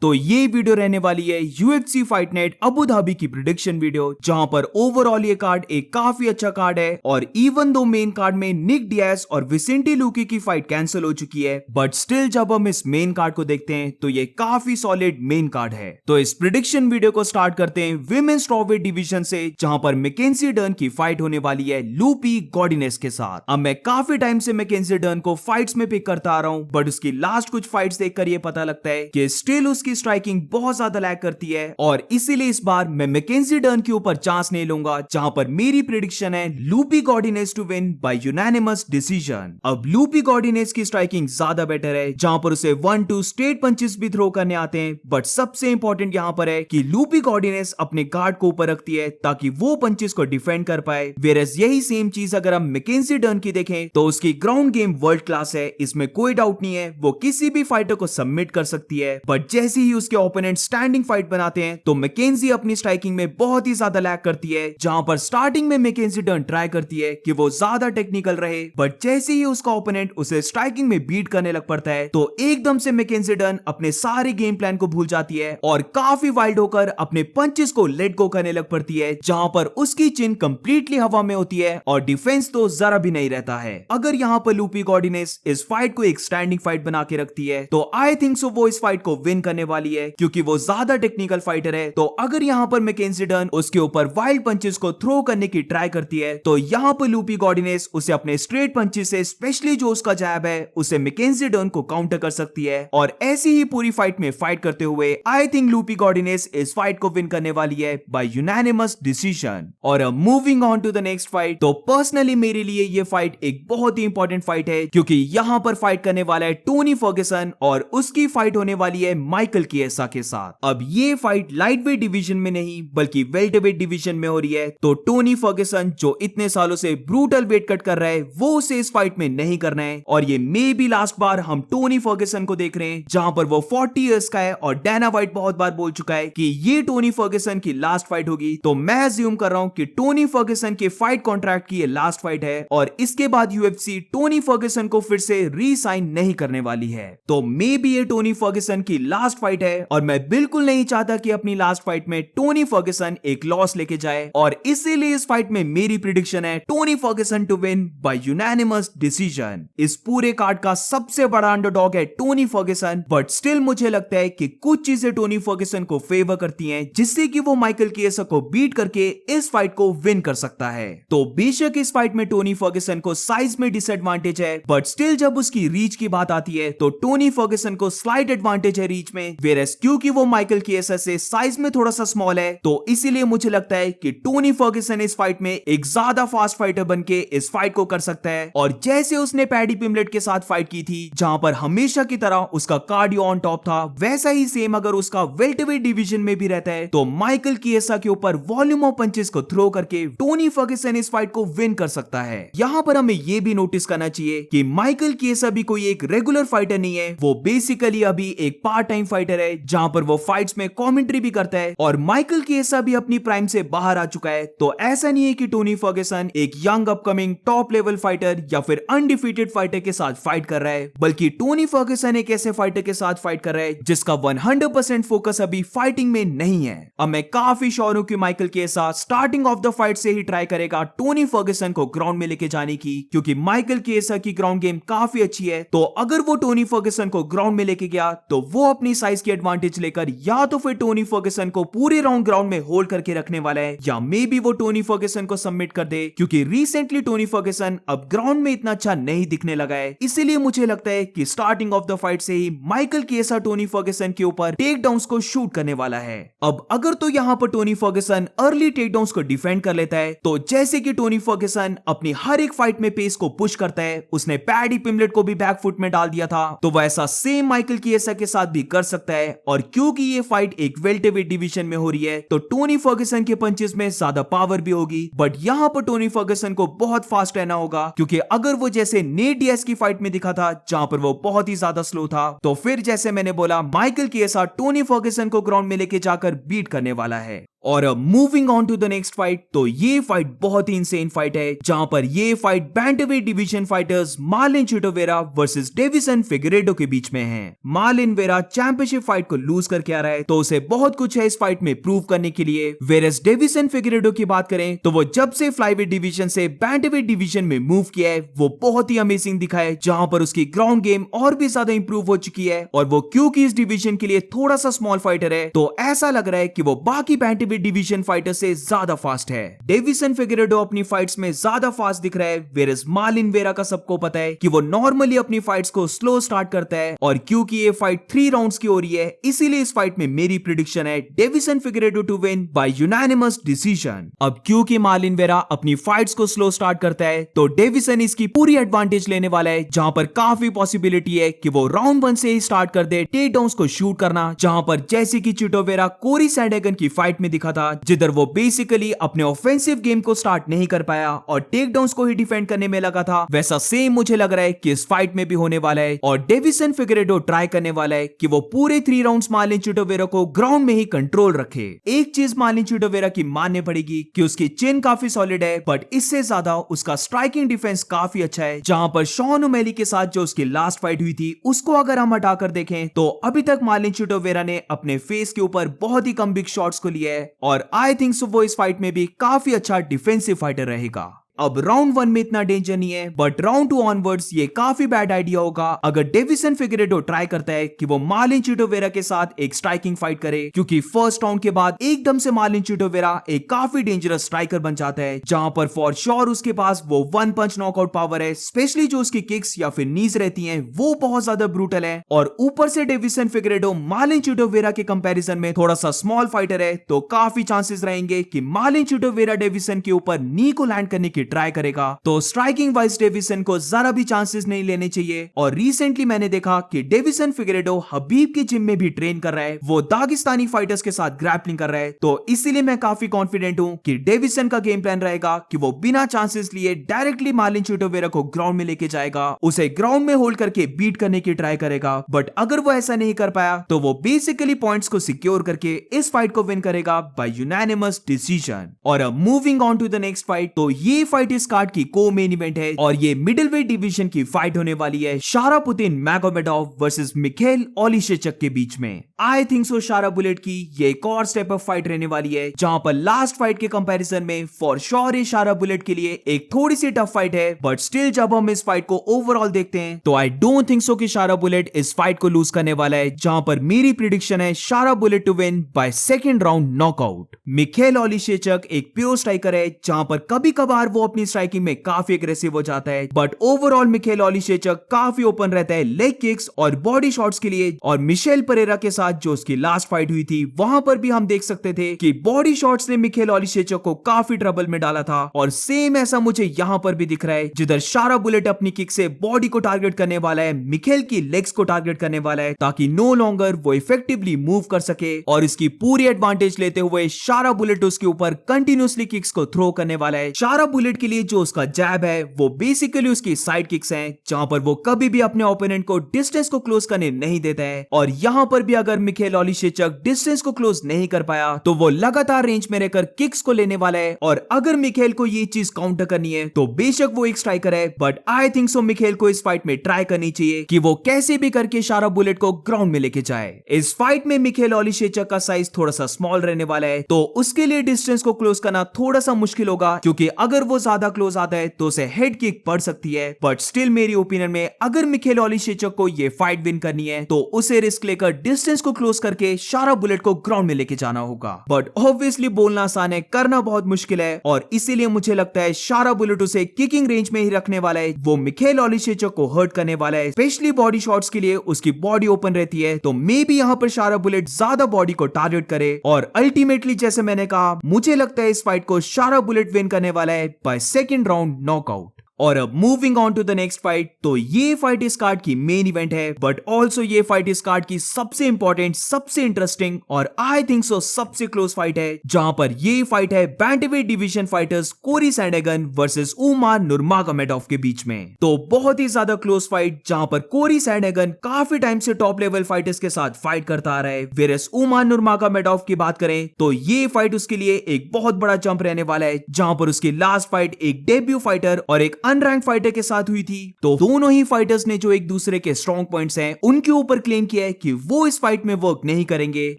तो ये वीडियो रहने वाली है UFC fight night Abu Dhabi की प्रिडिक्शन वीडियो, जहां पर ओवरऑल ये कार्ड एक काफी अच्छा कार्ड है। और इवन दो मेन कार्ड में निक डियाज और विसेंटी लुकी की फाइट कैंसिल हो चुकी है, बट स्टिल जब हम इस मेन कार्ड को देखते हैं तो ये काफी सॉलिड मेन कार्ड है। तो इस प्रिडिक्शन वीडियो को स्टार्ट करते हैं विमेन्स स्ट्रॉवेट डिवीजन से, जहां पर मैकेंजी डर्न की फाइट होने वाली है लूपी गॉडिनेस के साथ। अब मैं काफी टाइम से मैकेंजी डर्न को फाइट्स में पिक करता आ रहा हूं, बट उसकी लास्ट कुछ फाइट्स देखकर ये पता लगता है कि स्टिल उसकी स्ट्राइकिंग बहुत ज्यादा लैग करती है, और इसीलिए इस बार मैं मैकेंजी डर्न के ऊपर चांस नहीं लूंगा, जहां पर मेरी प्रिडिक्शन है Loopy Godinez to win by unanimous decision. अब लूपी गॉडिनेस की स्ट्राइकिंग ज्यादा बेटर है, जहां पर उसे 1-2 स्ट्रेट पंचेस भी थ्रो करने आते हैं, बट सबसे इंपॉर्टेंट यहां पर है कि लूपी गॉडिनेस अपने गार्ड को ऊपर रखती है ताकि वो पंचेस को डिफेंड कर पाए। वेरएस यही सेम चीज अगर हम मैकेंजी डर्न की देखें तो उसकी ग्राउंड गेम वर्ल्ड क्लास है, इसमें कोई डाउट नहीं है। वो किसी भी फाइटर को सबमिट कर सकती है, बट जैसे ही उसके ओपोनेंट स्टैंडिंग फाइट बनाते हैं तो मैकेंजी अपनी स्ट्राइकिंग में बहुत ही ज्यादा लैग करती है। जहां पर स्टार्टिंग में मैकेंजी डर्न ट्राई करती है कि वो ज्यादा टेक्निकल रहे, बट जैसे ही उसका ओपोनेंट उसे स्ट्राइकिंग में बीट करने लग पड़ता है तो एकदम से मैकेंजी डर्न अपने सारे गेम प्लान को भूल जाती है और काफी वाइल्ड होकर अपने पंचेस को लेट गो करने लग पड़ती है, जहां पर उसकी चिन कंप्लीटली हवा में होती है और डिफेंस तो जरा भी नहीं रहता है। अगर यहां पर लूपी गॉडिनेस इस फाइट को एक स्टैंडिंग फाइट बना के रखती है तो आई थिंक सो वो इस फाइट को विन करने वाली है, क्योंकि वो ज्यादा टेक्निकल फाइटर है। तो अगर यहां पर मैकेंजी डर्न उसके ऊपर वाइल्ड पंचेस को थ्रो करने की ट्राई करती है तो यहां पर लूपी गॉडिनेस उसे अपने स्ट्रेट पंचेस से, स्पेशली जो उसका जैब है, उसे मैकेंजी डर्न को काउंटर कर सकती है। और ऐसी ही पूरी फाइट में फाइट करते हुए आई थिंक लूपी गॉडिनेस इस फाइट को विन करने वाली है बाय यूनानिमस डिसीजन। और moving on to the next fight, तो पर्सनली मेरे लिए ये फाइट एक बहुत ही इंपॉर्टेंट फाइट है, क्योंकि यहां पर फाइट करने वाला है टोनी फर्ग्यूसन और उसकी फाइट होने वाली है माइकल किएसा के साथ। अब ये फाइट लाइटवेट डिवीजन में नहीं बल्कि वेल्टरवेट डिवीजन में हो रही है। तो टोनी फर्ग्यूसन जो इतने सालों से ब्रूटल वेट कट कर रहा है वो उसे इस फाइट में नहीं करना है, और ये मे बी लास्ट बार हम टोनी फर्ग्यूसन को देख रहे हैं, जहां पर वो 40 इयर्स का है और डैना वाइट बहुत बार बोल चुका है कि ये टोनी फर्ग्यूसन की लास्ट फाइट होगी। तो मैं अज्यूम कर रहा हूं कि टोनी फर्ग्यूसन के फाइट कॉन्ट्रैक्ट की ये लास्ट फाइट है और इसके बाद यूएफसी टोनी फर्ग्यूसन को फिर से री साइन नहीं करने वाली है। तो मे बी ये टोनी फर्ग्यूसन की लास्ट फाइट है, और मैं बिल्कुल नहीं चाहता कि अपनी लास्ट फाइट में टोनी फर्ग्यूसन एक लॉस लेके जाए, और इसीलिए इस फाइट में मेरी प्रिडिक्शन है Tony Ferguson to win by unanimous decision. इस पूरे कार्ड का सबसे बड़ा अंडरडॉग है टोनी फर्ग्यूसन, बट स्टिल मुझे लगता है कि कुछ चीजें टोनी फर्ग्यूसन को फेवर करती हैं, जिससे कि वो माइकल किएसा को बीट करके इस फाइट को विन कर सकता है। तो बेशक इस फाइट में टोनी फर्ग्यूसन को साइज में डिसएडवांटेज है, बट स्टिल जब उसकी रीच की बात आती है तो टोनी फर्ग्यूसन को स्लाइट एडवांटेज है रीच में, वेरएस क्योंकि वो माइकल किएसा से साइज में थोड़ा सा स्मॉल है, तो इसीलिए मुझे लगता है कि टोनी फर्ग्यूसन इस फाइट में एक ज्यादा फास्ट फाइटर बनके इस फाइट को कर सकता है। और जैसे उसने पैडी पिमलेट के साथ फाइट की थी, जहां पर हमेशा की तरह उसका कार्डियो ऑन टॉप था, वैसा ही सेम अगर उसका वेल्टरवेट डिवीजन में भी रहता है तो माइकल किएसा के ऊपर वॉल्यूम ऑफ पंचेस को थ्रो करके टोनी फर्ग्यूसन इस फाइट को विन कर सकता है। यहां पर हमें यह भी नोटिस करना चाहिए कि माइकल किएसा भी कोई एक रेगुलर फाइटर नहीं है, वो बेसिकली अभी एक पार्ट टाइम फाइटर है, जहां पर वो फाइट्स में कमेंट्री भी करता है। और माइकल किएसा भी अपनी प्राइम से बाहर आ चुका है, तो ऐसा नहीं है कि टोनी फर्ग्यूसन एक young upcoming top level fighter या फिर अनडिफीटेड फाइटर के साथ फाइट कर रहा है, बल्कि टोनी फर्ग्यूसन एक ऐसे फाइटर के साथ फाइट कर रहा है जिसका 100% फोकस अभी फाइटिंग में नहीं है। अब मैं काफी श्योर हूं कि Michael Chiesa starting of the fight से ही ट्राई करेगा टोनी फर्ग्यूसन को ग्राउंड में लेके जाने की, क्योंकि माइकल किएसा की ग्राउंड गेम काफी अच्छी है। तो अगर वो टोनी फर्ग्यूसन को ग्राउंड में लेके गया तो वो अपनी साइज की एडवांटेज लेकर या तो फिर टोनी फर्ग्यूसन को पूरे राउंड ग्राउंड में होल्ड करके रखने वाला है, या मे बी वो टोनी फर्ग्यूसन को सबमिट कर दे, क्योंकि रिसेंटली टोनी फर्ग्यूसन अब ग्राउंड में इतना अच्छा नहीं दिखने लगा है। इसीलिए मुझे लगता है कि स्टार्टिंग ऑफ द फाइट से ही माइकल किएसा टोनी फर्ग्यूसन के ऊपर टेक डाउन्स को शूट करने वाला है। अब अगर तो यहां पर Tony Ferguson early takedowns को डिफेंड कर लेता है, तो जैसे कि टोनी फर्ग्यूसन अपनी हर एक फाइट में पेस को पुश करता है, उसने पैडी पिमलेट को भी बैकफुट में डाल दिया था, तो वह ऐसा सेम माइकल किएसा के साथ भी कर सकता है। और क्योंकि ये फाइट एक वेल्टरवेट डिवीजन में हो रही है तो टोनी फर्ग्यूसन के पंचेस में ज्यादा पावर भी होगी, बट यहां पर टोनी फर्ग्यूसन को बहुत फास्ट रहना होगा, क्योंकि अगर वो जैसे नेट डियाज की फाइट में दिखा था जहां पर वो बहुत ही ज्यादा स्लो था, तो फिर जैसे मैंने बोला माइकल किएसा टोनी फर्ग्यूसन को ग्राउंड में लेके जाकर बीट करने वाला है। और अब moving on to the next fight, तो ये फाइट बहुत ही इंसेन फाइट है, जहां पर ये fight bantamweight division fighters Marlon Chito Vera versus Deiveson Figueiredo के बीच में है। मार्लिन वेरा चैंपियनशिप फाइट को लूज करके आ रहा है, तो उसे बहुत कुछ है इस फाइट में प्रूव करने के लिए। वेरस डेविसन फिगरेडो की बात करें तो वो जब से फ्लाईवेट डिवीजन से बैंटरवेट डिवीजन में मूव किया है, वो बहुत ही अमेजिंग दिखा है, जहां पर उसकी ग्राउंड गेम और भी ज्यादा इंप्रूव हो चुकी है। और वो क्योंकि इस डिवीजन के लिए थोड़ा सा स्मॉल फाइटर है, तो ऐसा लग रहा है कि वो बाकी बैंटरवेट डिवीजन फाइटर से ज्यादा फास्ट है। डेविसन फिगरेडो अपनी फाइट्स में ज्यादा फास्ट दिख रहा है, वेरस मार्लिन वेरा का सबको पता है कि वो नॉर्मली अपनी फाइट्स को स्लो स्टार्ट करता है। और क्योंकि ये फाइट 3 राउंड्स की हो रही है, इसीलिए इस फाइट में मेरी प्रेडिक्शन है Davison Figueiredo to win by unanimous decision. अब क्योंकि मार्लिन वेरा अपनी फाइट्स को स्लो स्टार्ट करता है, तो डेविसन इसकी पूरी एडवांटेज लेने वाला है, जहां पर काफी पॉसिबिलिटी है कि वो राउंड 1 से ही स्टार्ट कर दे टेक डाउन्स को शूट करना, जहां पर जैसे कि चिटोवेरा कोरी सैंडहैगन की फाइट में दिखा था, जिधर वो बेसिकली अपने ऑफेंसिव गेम को स्टार्ट नहीं कर पाया और टेक डाउन्स को ही डिफेंड करने में लगा था, वैसा सेम मुझे लग रहा है कि इस फाइट में भी होने वाला है। और डेविसन फिगरेडो ट्राई करने वाला है कि वो पूरे 3 राउंड्स मार्लिन चिटोवेरा को ग्राउंड में ही कंट्रोल रखे। एक चीज मार्लिन चिटोवेरा की मानने पड़ेगी कि उसकी चिन काफी सॉलिड है, बट इससे ज्यादा उसका स्ट्राइकिंग डिफेंस काफी अच्छा है, जहां पर शॉन ओमेली के साथ जो उसकी लास्ट फाइट हुई थी, उसको अगर हम हटाकर देखें तो अभी तक मार्लिन चिटोवेरा ने अपने फेस के ऊपर बहुत ही कम बिग शॉट्स को लिया है। और आई थिंक सो वो इस फाइट में भी काफी अच्छा डिफेंसिव फाइटर रहेगा। अब राउंड 1 में इतना डेंजर नहीं है, बट राउंड 2 ऑनवर्ड्स ये काफी बैड आइडिया होगा अगर डेविसन फिगरेडो ट्राई करता है कि वो मार्लिन चिटोवेरा के साथ एक स्ट्राइकिंग फाइट करे, क्योंकि फर्स्ट राउंड के बाद एकदम से मार्लिन चिटोवेरा एक काफी डेंजरस स्ट्राइकर बन जाता है, जहां पर फॉर श्योर उसके पास वो 1 पंच नॉकआउट पावर है, स्पेशली जो उसकी किक्स या फिर नीज रहती हैं वो बहुत ज्यादा ब्रूटल है। और ऊपर से डेविसन फिगरेडो मार्लिन चिटोवेरा के कंपैरिजन में थोड़ा सा स्मॉल फाइटर है, तो काफी चांसेस रहेंगे कि मार्लिन चिटोवेरा डेविसन के ऊपर नी को लैंड करने की ट्राई करेगा। तो स्ट्राइकिंग वाइज डेविसन को जरा भी चांसेस नहीं लेने चाहिए। और रिसेंटली मैंने देखा कि डेविसन फिगरेडो हबीब की जिम में भी ट्रेन कर रहा है, वो दागिस्तानी फाइटर्स के साथ ग्रैपलिंग कर रहा है, तो इसीलिए मैं काफी कॉन्फिडेंट हूं कि डेविसन का गेम प्लान रहेगा कि वो बिना चांसेस लिए डायरेक्टली मार्लिन चिटोवेरा को ग्राउंड में लेके जाएगा, उसे ग्राउंड में होल्ड करके बीट करने की ट्राई करेगा। बट अगर वो ऐसा नहीं कर पाया, तो वो बेसिकली पॉइंट्स को सिक्योर करके इस फाइट को विन करेगा बाय यूनानिमस डिसीजन। और अब moving on to the next fight, तो ये फाइट इस कार्ड की को मेन इवेंट है और ये मिडिलवेट डिवीजन की फाइट होने वाली है शारापुतिन मैगोमेडोव वर्सेस मिखेल ओलिशेचक के बीच में। आई थिंक सो शाराबुलेट की ये एक और स्टेप अप फाइट रहने वाली है, जहां पर लास्ट फाइट के कंपैरिजन में फॉर श्योर ये शाराबुलेट के लिए एक थोड़ी सी टफ फाइट है, बट स्टिल जब हम इस फाइट को ओवरऑल देखते हैं तो आई डोंट थिंक सो कि शाराबुलेट इस फाइट को लूज करने वाला है, जहां पर मेरी प्रेडिक्शन है Shara Bullet to win by second round knockout. Michal Oleksiejczuk एक प्योर स्ट्राइकर है, जहां पर कभी कभार वो अपनी स्ट्राइकिंग में काफी एग्रेसिव हो जाता है, बट ओवरऑल मिखेल ओलिशेचक काफी ओपन रहता है लेग किक्स और बॉडी शॉट्स के लिए। और मिशेल परेरा के साथ जो उसकी लास्ट फाइट हुई थी, वहां पर भी हम देख सकते थे कि बॉडी शॉट्स ने मिखेल ओलिशेचक को काफी ट्रबल में डाला था। और सेम ऐसा मुझे यहां पर भी दिख रहा है, जिधर शाराबुलेट अपनी किक से बॉडी को टारगेट करने वाला है, मिखेल की लेग्स को टारगेट करने वाला है, ताकि नो लॉन्गर वो इफेक्टिवली मूव कर सके। और इसकी पूरी एडवांटेज लेते हुए शाराबुलेट उसके ऊपर कंटिन्यूसली किक्स को थ्रो करने वाला है। शाराबुलेट के लिए जो उसका जैब है वो बेसिकली उसकी साइड किक्स हैं, जहां पर वो कभी भी अपने ओपोनेंट को डिस्टेंस को क्लोज करने नहीं देता है। और यहां पर भी अगर मिखेल ओलिशेचक डिस्टेंस को क्लोज नहीं कर पाया, तो वो लगातार रेंज में रहकर किक्स को लेने वाला है। और अगर मिखेल को ये चीज काउंटर करनी है, तो बेशक वो एक स्ट्राइकर है, but I think so Michelle को इस फाइट में ट्राई करनी चाहिए कि वो कैसे भी करके शाराबुलेट को ग्राउंड में लेके जाए। इस फाइट में मिखेल ओलिशेचक का साइज थोड़ा सा स्मॉल रहने वाला है, तो उसके लिए डिस्टेंस को क्लोज करना थोड़ा सा मुश्किल होगा, क्योंकि अगर वो ज्यादा क्लोज आता है तो उसे हेड किक पड़ सकती है। बट स्टिल मेरी ओपिनियन में अगर मिखेल ओलिशेचक को ये फाइट विन करनी है, तो उसे रिस्क लेकर डिस्टेंस को क्लोज करके शाराबुलेट को ग्राउंड में लेके जाना होगा। बट ऑब्वियसली बोलना आसान है, करना बहुत मुश्किल है, और इसीलिए मुझे लगता है शाराबुलेट उसे किकिंग रेंज में ही रखने वाला है। वो मिखेल ओलिशेचक को हर्ट करने वाला है, स्पेशली बॉडी शॉट्स के लिए उसकी बॉडी ओपन रहती है, तो मे बी यहाँ पर शाराबुलेट ज्यादा बॉडी को टारगेट करे। और अल्टीमेटली जैसे मैंने कहा, मुझे लगता है इस फाइट को शाराबुलेट विन करने वाला है बाय सेकंड राउंड नॉकआउट। और अब moving on to the next fight, तो ये फाइट इस कार्ड की मेन इवेंट है, बट ऑल्सो ये फाइट इस कार्ड की सबसे इंपॉर्टेंट, सबसे इंटरेस्टिंग और आई थिंक सो सबसे क्लोज फाइट है, जहां पर ये फाइट है बैंटवेट डिवीजन फाइटर्स कोरी सैंडहैगन वर्सेस उमार नुरमागोमेडोव के बीच में। तो बहुत ही ज्यादा क्लोज फाइट, जहां पर कोरी सैंडहैगन काफी टाइम से टॉप लेवल फाइटर्स के साथ फाइट करता आ रहा है, वेरस उमार नुरमागोमेडोव की बात करें तो ये फाइट उसके लिए एक बहुत बड़ा जंप रहने वाला है, जहां पर उसकी लास्ट फाइट एक डेब्यू फाइटर और एक अनरैंक फाइटर के साथ हुई थी। तो दोनों ही फाइटर्स ने जो एक दूसरे के स्ट्रॉन्ग पॉइंट्स हैं उनके ऊपर क्लेम किया है कि वो इस फाइट में वर्क नहीं करेंगे।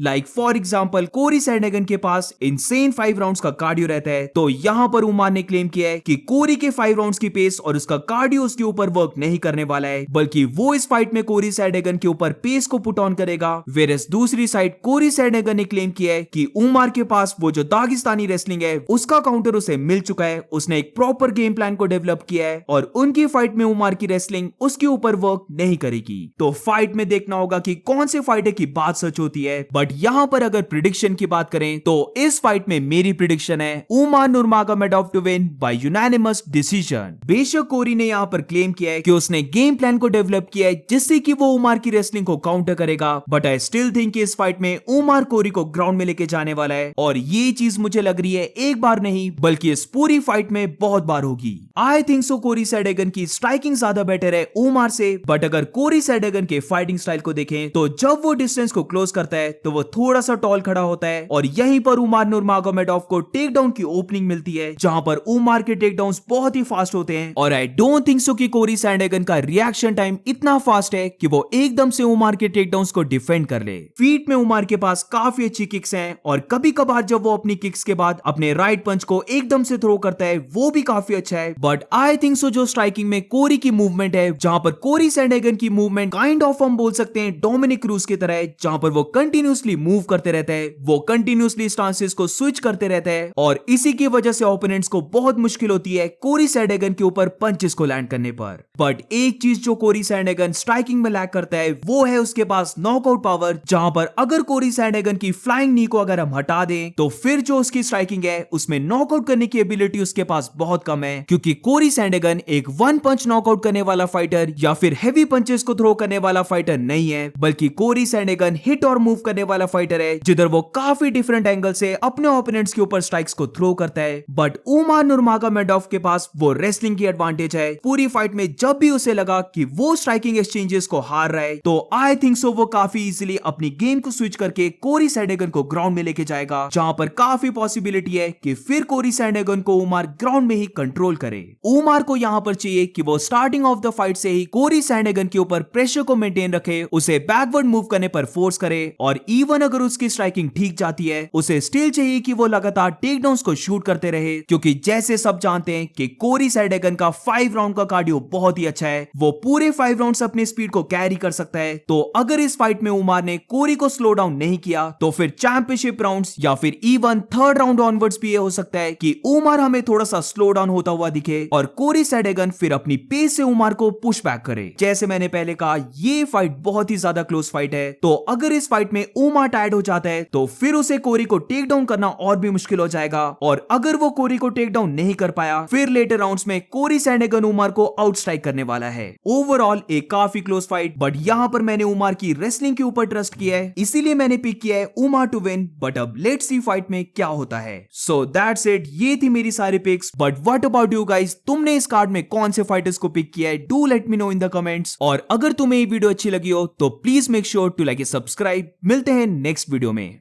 लाइक फॉर एग्जांपल कोरी सैंडहैगन के पास इनसेन 5 राउंड्स का कार्डियो रहता है, तो यहां पर उमार ने क्लेम किया है कि कोरी के 5 राउंड्स की पेस और उसका कार्डियो उसके ऊपर वर्क नहीं करने वाला है, बल्कि वो इस फाइट में कोरी सैंडहैगन के ऊपर पेस को पुट ऑन करेगा। वेरस दूसरी साइड कोरी सैंडहैगन ने क्लेम किया है कि उमार के पास वो जो दागिस्तानी रेसलिंग है उसका काउंटर उसे मिल चुका है, उसने एक प्रॉपर गेम प्लान को डेवलप किया है और उनकी फाइट में उमार की रेसलिंग उसके ऊपर वर्क नहीं करेगी। तो फाइट में देखना होगा कि कौन से फाइटर की बात सच होती है, बट यहां पर अगर प्रिडिक्शन की बात करें तो इस फाइट में मेरी प्रिडिक्शन है Umar Nurmagomedov to win by unanimous decision. बेशक कोरी ने यहां पर क्लेम किया है कि उसने गेम प्लान को डेवलप किया है जिससे कि वो उमार की रेसलिंग को काउंटर करेगा, बट आई स्टिल थिंक इस फाइट में उमार कोरी को ग्राउंड में लेके जाने वाला है और ये चीज मुझे लग रही है एक बार नहीं बल्कि इस पूरी फाइट में बहुत बार होगी। आई थिंक सो कोरी सैंडहैगन की स्ट्राइकिंग ज्यादा बेटर है उमार से, बट अगर कोरी सैंडहैगन के फाइटिंग स्टाइल को देखें तो जब वो डिस्टेंस को क्लोज करता है तो वो थोड़ा सा टॉल खड़ा होता है और यहीं पर उमार नुरमागोमेडोव को टेक डाउन की ओपनिंग मिलती है, जहां पर उमार के टेक डाउन्स बहुत ही फास्ट होते हैं और आई डोंट थिंक सो कि कोरी सैंडहैगन का रिएक्शन टाइम इतना फास्ट है कि वो एकदम से उमार के टेक डाउन्स को डिफेंड कर ले। फीट में उमार के पास काफी अच्छी किक्स हैं और कभी कभार जब वो अपनी किक्स के बाद अपने राइट पंच को एकदम से थ्रो करता है वो भी काफी अच्छा है, बट आई थिंक सो जो स्ट्राइकिंग में कोरी की मूवमेंट है, जहां पर कोरी सैंडहैगन की मूवमेंट काइंड ऑफ हम बोल सकते हैं डोमिनिक क्रूज की तरह है, जहां पर वो कंटिन्यूअसली मूव करते रहता है, वो कंटिन्यूअसली स्टांसेस को स्विच करते रहता है और इसी की वजह से ओपोनेंट्स को बहुत मुश्किल होती है कोरी सैंडहैगन के ऊपर पंचेस को लैंड करने पर। बट एक चीज जो कोरी सैंडहैगन स्ट्राइकिंग में लैक करता है वो है उसके पास नॉकआउट पावर, जहां पर अगर कोरी सैंडहैगन की फ्लाइंग नी को अगर हम हटा दें तो फिर जो उसकी स्ट्राइकिंग है उसमें नॉकआउट करने की एबिलिटी उसके पास बहुत कम है, क्योंकि कोरी सैंडहैगन एक वन पंच नॉकआउट करने वाला फाइटर या फिर हेवी पंचेस को थ्रो करने वाला फाइटर नहीं है, बल्कि कोरी सैंडहैगन हिट और मूव करने वाला फाइटर है, जिधर वो काफी डिफरेंट एंगल से अपने ओपोनेंट्स के ऊपर स्ट्राइक्स को थ्रो करता है। बट उमार नुरमागोमेडोव के पास वो रेसलिंग की एडवांटेज है। पूरी फाइट में जब भी उसे लगा कि वो स्ट्राइकिंग एक्सचेंजेस को हार रहा है तो आई थिंक सो वो काफी इजीली अपनी गेम को स्विच करके कोरी सैंडहैगन को ग्राउंड में लेके जाएगा, जहां पर काफी पॉसिबिलिटी है कि फिर कोरी सैंडहैगन को उमार ग्राउंड में ही कंट्रोल करे। उमार को यहां पर चाहिए कि वो स्टार्टिंग ऑफ द फाइट से ही कोरी सैंडहैगन के ऊपर प्रेशर को मेंटेन रखे, उसे बैकवर्ड मूव करने पर फोर्स करे और इवन अगर उसकी स्ट्राइकिंग ठीक जाती है उसे स्टिल चाहिए कि वो लगातार टेक डाउन्स को शूट करते रहे, क्योंकि जैसे सब जानते हैं कि कोरी सैंडहैगन का 5 राउंड का कार्डियो बहुत ही अच्छा है, वो पूरे 5 राउंड्स अपनी स्पीड को कैरी कर सकता है। तो अगर इस फाइट में उमार ने कोरी को स्लो डाउन नहीं किया तो फिर चैंपियनशिप राउंड्स या फिर इवन 3rd राउंड ऑनवर्ड्स भी ये हो सकता है कि उमार हमें थोड़ा सा स्लो डाउन होता हुआ दिखे और कोरी सैंडहैगन फिर अपनी पेस से उमार को पुश बैक करे। जैसे मैंने पहले कहा ये फाइट बहुत ही ज्यादा क्लोज फाइट है, तो अगर इस फाइट में उमार टायर्ड हो जाता है तो फिर उसे कोरी को टेक डाउन करना और भी मुश्किल हो जाएगा और अगर वो कोरी को टेक डाउन नहीं कर पाया फिर लेटर राउंड्स में कोरी सैंडहैगन उमार को आउट स्ट्राइक करने वाला है। ओवरऑल एक काफी क्लोज फाइट, बट यहां पर मैंने उमार की रेसलिंग के ऊपर ट्रस्ट किया है, इसीलिए मैंने पिक किया है उमार टू विन। बट अब लेट्स सी फाइट में क्या होता है। सो दैट्स इट, ये थी मेरी सारी picks. But what about you guys, तुमने इस कार्ड में कौन से फाइटर्स को पिक किया है? Do let me know in the comments. और अगर तुम्हें ये वीडियो अच्छी लगी हो तो please make sure to like and subscribe. मिलते हैं नेक्स्ट वीडियो में।